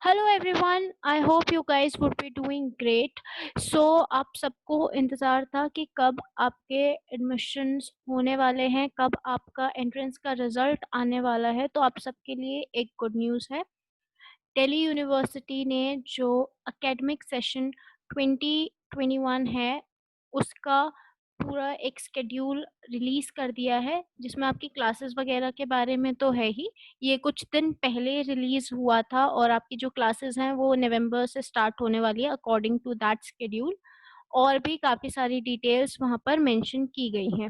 Hello everyone, I hope you guys would be doing great. So आप सबको इंतज़ार था कि कब आपके एडमिशन्स होने वाले हैं, कब आपका एंट्रेंस का रिजल्ट आने वाला है। तो आप सबके लिए एक गुड न्यूज़ है। दिल्ली यूनिवर्सिटी ने जो एकेडमिक सेशन 2021 है उसका पूरा एक स्केड्यूल रिलीज़ कर दिया है, जिसमें आपकी क्लासेस वगैरह के बारे में तो है ही। ये कुछ दिन पहले रिलीज़ हुआ था और आपकी जो क्लासेस हैं वो नवंबर से स्टार्ट होने वाली है अकॉर्डिंग टू दैट स्केड्यूल। और भी काफ़ी सारी डिटेल्स वहाँ पर मेंशन की गई हैं।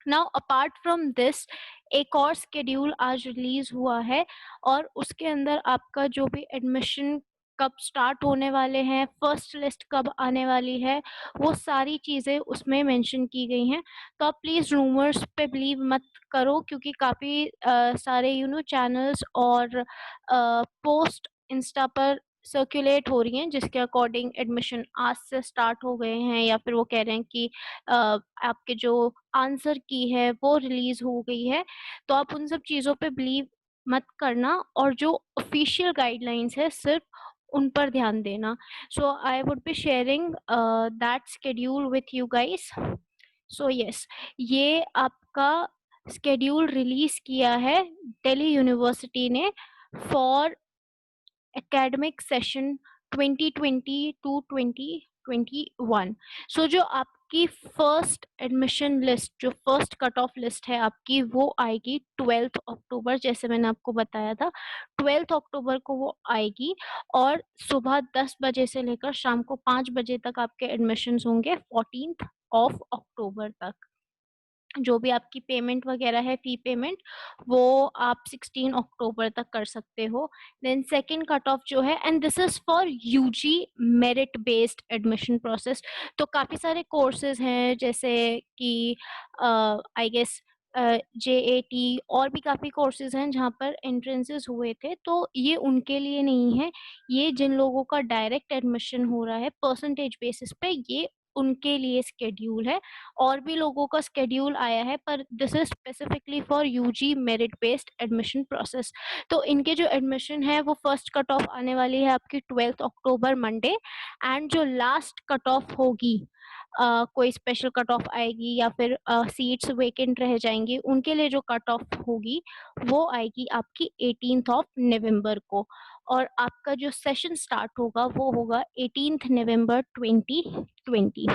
नाउ अपार्ट फ्रॉम दिस एक और स्केड्यूल आज रिलीज हुआ है और उसके अंदर आपका जो भी एडमिशन कब स्टार्ट होने वाले हैं, फर्स्ट लिस्ट कब आने वाली है, वो सारी चीज़ें उसमें मेंशन की गई हैं। तो आप प्लीज़ रूमर्स पे बिलीव मत करो, क्योंकि काफ़ी सारे चैनल्स और पोस्ट इंस्टा पर सर्कुलेट हो रही हैं जिसके अकॉर्डिंग एडमिशन आज से स्टार्ट हो गए हैं, या फिर वो कह रहे हैं कि आपके जो आंसर की है वो रिलीज हो गई है। तो आप उन सब चीज़ों पे बिलीव मत करना और जो ऑफिशियल गाइडलाइंस है सिर्फ उन पर ध्यान देना। So I would be sharing that schedule with you guys. So yes, ये आपका स्केड्यूल रिलीज किया है दिल्ली यूनिवर्सिटी ने for academic session 2020 to 2021। So जो आपकी फर्स्ट एडमिशन लिस्ट, जो फर्स्ट कट ऑफ लिस्ट है आपकी, वो आएगी 12 अक्टूबर, जैसे मैंने आपको बताया था। 12 अक्टूबर को वो आएगी और सुबह 10 बजे से लेकर शाम को 5 बजे तक आपके एडमिशन्स होंगे 14 ऑफ अक्टूबर तक। जो भी आपकी पेमेंट वगैरह है, फी पेमेंट, वो आप 16 अक्टूबर तक कर सकते हो। देन सेकंड कट ऑफ जो है, and this is for UG merit based admission process. तो काफ़ी सारे कोर्सेज हैं, जैसे कि आई गेस जेएटी और भी काफ़ी कोर्सेज हैं जहाँ पर एंट्रेंसेस हुए थे। तो ये उनके लिए नहीं है, ये जिन लोगों का डायरेक्ट एडमिशन हो रहा है परसेंटेज बेसिस पे, ये उनके लिए स्केड्यूल है। और भी लोगों का स्केड्यूल आया है, पर this is specifically for UG merit based admission process. तो इनके जो एडमिशन है वो फर्स्ट कट ऑफ आने वाली है आपकी 12 अक्टूबर मंडे। एंड जो लास्ट कट ऑफ होगी, कोई स्पेशल कट ऑफ आएगी या फिर सीट्स वेकेंट रह जाएंगी, उनके लिए जो कट ऑफ होगी वो आएगी आपकी 18 ऑफ नवंबर को। और आपका जो सेशन स्टार्ट होगा वो होगा 18 नवंबर 2020।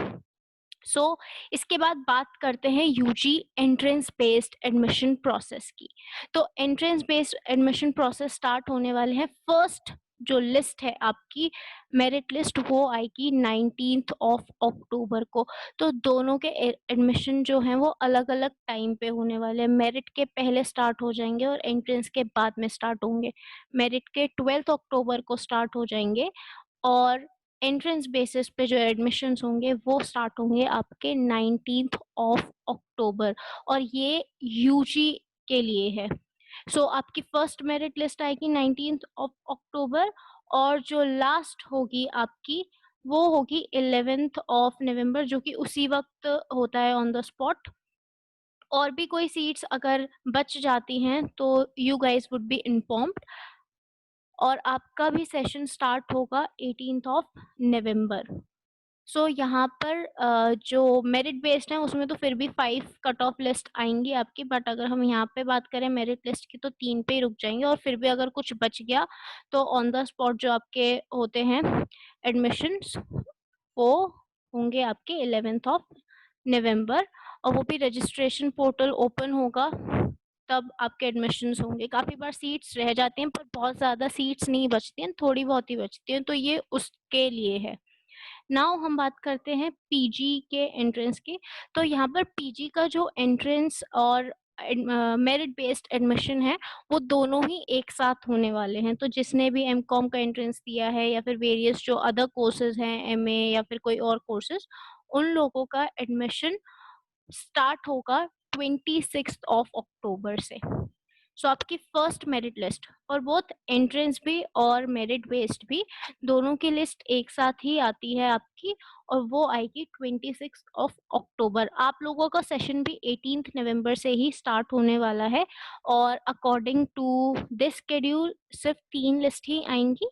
इसके बाद बात करते हैं UG entrance based admission process की। तो entrance based admission process start होने वाले हैं। फर्स्ट जो लिस्ट है आपकी मेरिट लिस्ट, वो आएगी 19 ऑफ अक्टूबर को। तो दोनों के एडमिशन जो हैं वो अलग अलग टाइम पे होने वाले हैं। मेरिट के पहले स्टार्ट हो जाएंगे और एंट्रेंस के बाद में स्टार्ट होंगे। मेरिट के 12 अक्टूबर को स्टार्ट हो जाएंगे और एंट्रेंस बेसिस पे जो एडमिशन्स होंगे वो स्टार्ट होंगे आपके 19 ऑफ अक्टूबर, और ये यूजी के लिए है। आपकी फर्स्ट मेरिट लिस्ट आएगी 19 ऑफ अक्टूबर, और जो लास्ट होगी आपकी वो होगी 11 ऑफ नवंबर, जो कि उसी वक्त होता है ऑन द स्पॉट। और भी कोई सीट्स अगर बच जाती हैं तो you guys would be informed, और आपका भी सेशन स्टार्ट होगा 18 ऑफ नवंबर। यहाँ पर जो मेरिट बेस्ड है उसमें तो फिर भी 5 कट ऑफ लिस्ट आएंगी आपकी, बट अगर हम यहाँ पे बात करें मेरिट लिस्ट की तो 3 पे ही रुक जाएंगे। और फिर भी अगर कुछ बच गया तो ऑन द स्पॉट जो आपके होते हैं एडमिशन्स, वो होंगे आपके 11 ऑफ नवंबर। और वो भी रजिस्ट्रेशन पोर्टल ओपन होगा तब आपके एडमिशन्स होंगे। काफ़ी बार सीट्स रह जाती हैं, पर बहुत ज़्यादा सीट्स नहीं बचती हैं, थोड़ी बहुत ही बचती हैं, तो ये उसके लिए है। नाउ हम बात करते हैं पीजी के एंट्रेंस की। तो यहाँ पर पीजी का जो एंट्रेंस और मेरिट बेस्ड एडमिशन है वो दोनों ही एक साथ होने वाले हैं। तो जिसने भी एमकॉम का एंट्रेंस दिया है या फिर वेरियस जो अदर कोर्सेज हैं, एमए या फिर कोई और कोर्सेज, उन लोगों का एडमिशन स्टार्ट होगा 26 ऑफ अक्टूबर से। आपकी फर्स्ट मेरिट लिस्ट और बोथ एंट्रेंस भी और मेरिट बेस्ड भी, दोनों की लिस्ट एक साथ ही आती है आपकी, और वो आएगी 26 ऑफ अक्टूबर। आप लोगों का सेशन भी 18 नवंबर से ही स्टार्ट होने वाला है, और अकॉर्डिंग टू दिस शेड्यूल सिर्फ 3 लिस्ट ही आएंगी।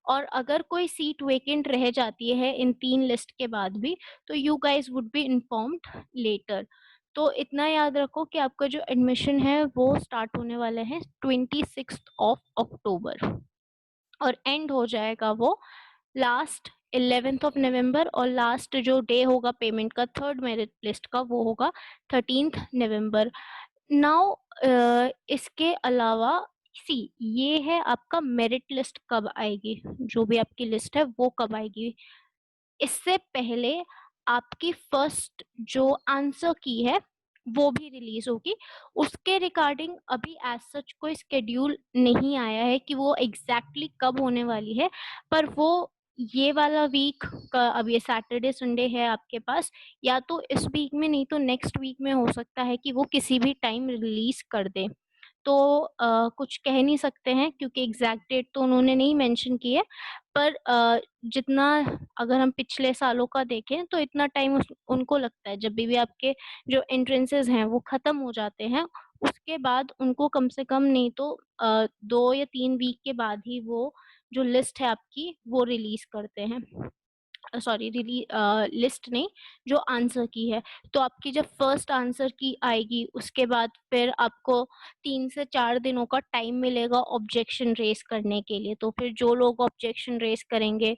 और अगर कोई सीट वेकेंट रह जाती है इन 3 लिस्ट के बाद भी, तो you guys would be informed later. तो इतना याद रखो कि आपका जो एडमिशन है वो स्टार्ट होने वाला है 26th ऑफ अक्टूबर और एंड हो जाएगा वो लास्ट 11th ऑफ नवंबर, और लास्ट जो डे होगा पेमेंट का थर्ड मेरिट लिस्ट का वो होगा 13th नवंबर। नाउ इसके अलावा सी ये है आपका मेरिट लिस्ट कब आएगी, जो भी आपकी लिस्ट है वो कब आएगी। इससे पहले आपकी फर्स्ट जो आंसर की है वो भी रिलीज होगी। उसके रिगार्डिंग अभी एज सच कोई स्केड्यूल नहीं आया है कि वो एग्जैक्टली कब होने वाली है, पर वो ये वाला वीक का, अब ये सैटरडे संडे है आपके पास, या तो इस वीक में नहीं तो नेक्स्ट वीक में हो सकता है कि वो किसी भी टाइम रिलीज कर दे। तो कुछ कह नहीं सकते हैं क्योंकि एग्जैक्ट डेट तो उन्होंने नहीं मेंशन की है, पर जितना अगर हम पिछले सालों का देखें तो इतना टाइम उनको लगता है, जब भी आपके जो एंट्रेंसेस हैं वो खत्म हो जाते हैं उसके बाद उनको कम से कम नहीं तो 2 या 3 वीक के बाद ही वो जो लिस्ट है आपकी वो रिलीज करते हैं। सॉरी, लिस्ट नहीं, जो आंसर की है। तो आपकी जब फर्स्ट आंसर की आएगी उसके बाद फिर आपको 3 से 4 दिनों का टाइम मिलेगा ऑब्जेक्शन रेस करने के लिए। तो फिर जो लोग ऑब्जेक्शन रेस करेंगे,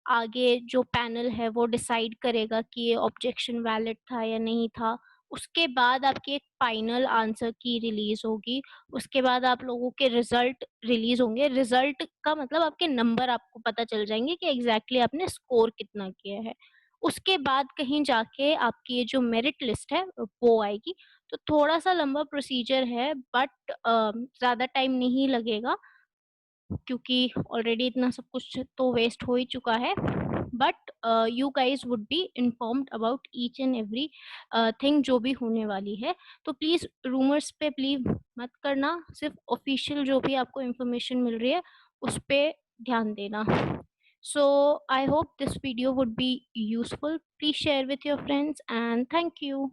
आगे जो पैनल है वो डिसाइड करेगा कि ये ऑब्जेक्शन वैलिड था या नहीं था। उसके बाद आपकी एक फाइनल आंसर की रिलीज होगी। उसके बाद आप लोगों के रिजल्ट रिलीज होंगे। रिजल्ट का मतलब आपके नंबर आपको पता चल जाएंगे कि एग्जैक्टली आपने स्कोर कितना किया है। उसके बाद कहीं जाके आपकी ये जो मेरिट लिस्ट है वो आएगी। तो थोड़ा सा लंबा प्रोसीजर है, बट ज्यादा टाइम नहीं लगेगा क्योंकि ऑलरेडी इतना सब कुछ तो वेस्ट हो ही चुका है। But you guys would be informed about each and every thing जो भी होने वाली है। तो प्लीज रूमर्स पे बिलीव मत करना, सिर्फ ऑफिशियल जो भी आपको इंफॉर्मेशन मिल रही है उस पे ध्यान देना। So I hope this video would be useful. Please share with your friends and thank you.